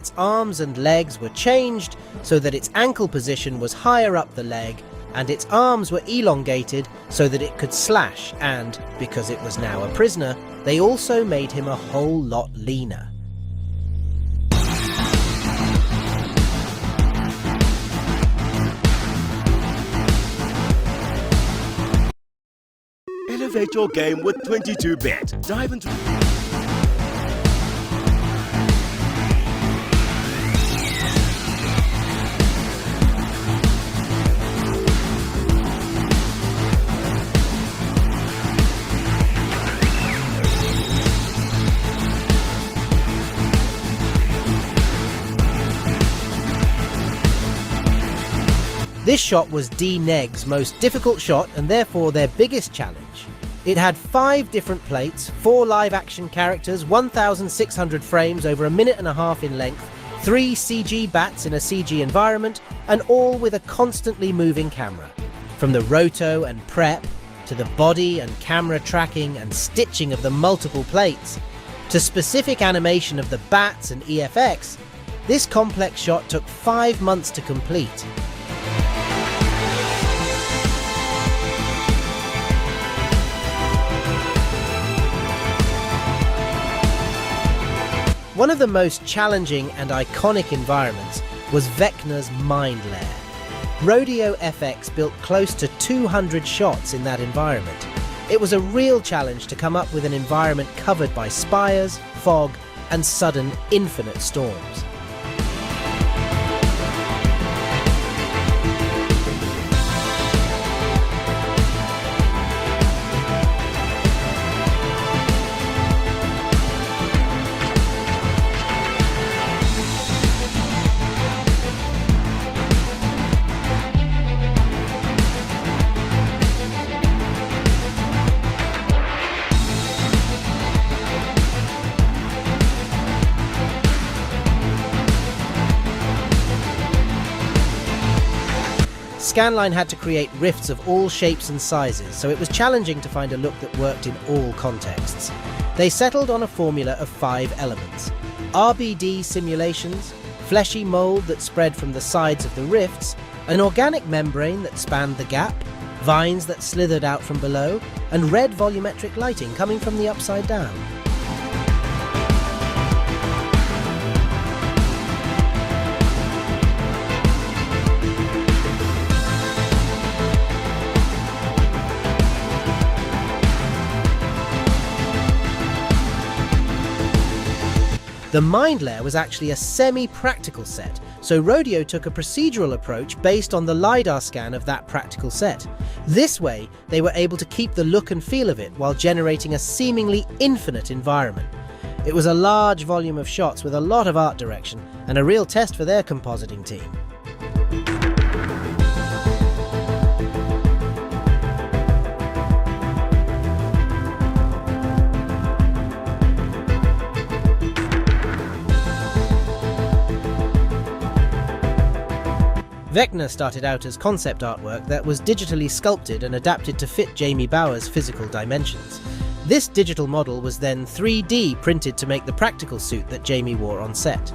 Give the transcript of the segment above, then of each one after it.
Its arms and legs were changed so that its ankle position was higher up the leg, and its arms were elongated so that it could slash, and, because it was now a prisoner, they also made him a whole lot leaner. Elevate your game with 22-bit. Dive into... This shot was D-Neg's most difficult shot and therefore their biggest challenge. It had 5 different plates, 4 live-action characters, 1,600 frames over a minute and a half in length, 3 CG bats in a CG environment, and all with a constantly moving camera. From the roto and prep, to the body and camera tracking and stitching of the multiple plates, to specific animation of the bats and EFX, this complex shot took 5 months to complete. One of the most challenging and iconic environments was Vecna's Mind Lair. Rodeo FX built close to 200 shots in that environment. It was a real challenge to come up with an environment covered by spires, fog, and sudden infinite storms. Scanline had to create rifts of all shapes and sizes, so it was challenging to find a look that worked in all contexts. They settled on a formula of 5 elements: RBD simulations, fleshy mould that spread from the sides of the rifts, an organic membrane that spanned the gap, vines that slithered out from below, and red volumetric lighting coming from the upside down. The Mind Lair was actually a semi-practical set, so Rodeo took a procedural approach based on the LiDAR scan of that practical set. This way, they were able to keep the look and feel of it while generating a seemingly infinite environment. It was a large volume of shots with a lot of art direction, and a real test for their compositing team. Vecna started out as concept artwork that was digitally sculpted and adapted to fit Jamie Bauer's physical dimensions. This digital model was then 3D printed to make the practical suit that Jamie wore on set.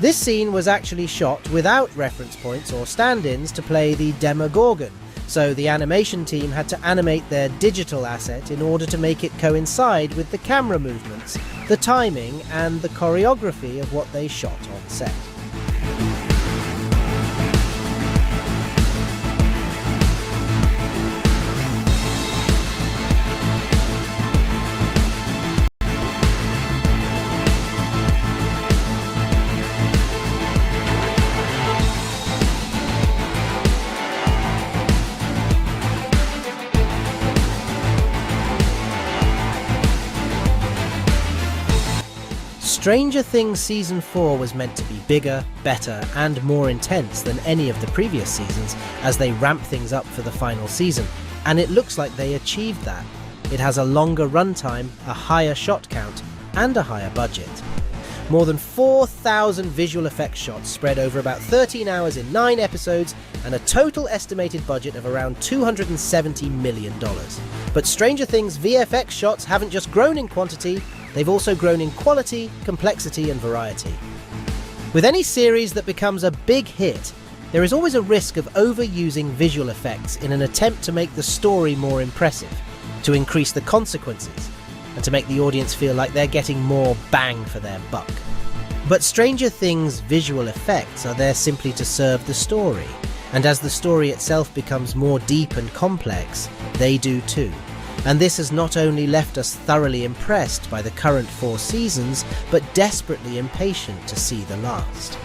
This scene was actually shot without reference points or stand-ins to play the Demogorgon, so the animation team had to animate their digital asset in order to make it coincide with the camera movements, the timing, and the choreography of what they shot on set. Stranger Things Season 4 was meant to be bigger, better, and more intense than any of the previous seasons as they ramp things up for the final season, and it looks like they achieved that. It has a longer runtime, a higher shot count, and a higher budget. More than 4,000 visual effects shots spread over about 13 hours in 9 episodes, and a total estimated budget of around $270 million. But Stranger Things VFX shots haven't just grown in quantity, they've also grown in quality, complexity, and variety. With any series that becomes a big hit, there is always a risk of overusing visual effects in an attempt to make the story more impressive, to increase the consequences, and to make the audience feel like they're getting more bang for their buck. But Stranger Things' visual effects are there simply to serve the story, and as the story itself becomes more deep and complex, they do too. And this has not only left us thoroughly impressed by the current 4 seasons, but desperately impatient to see the last.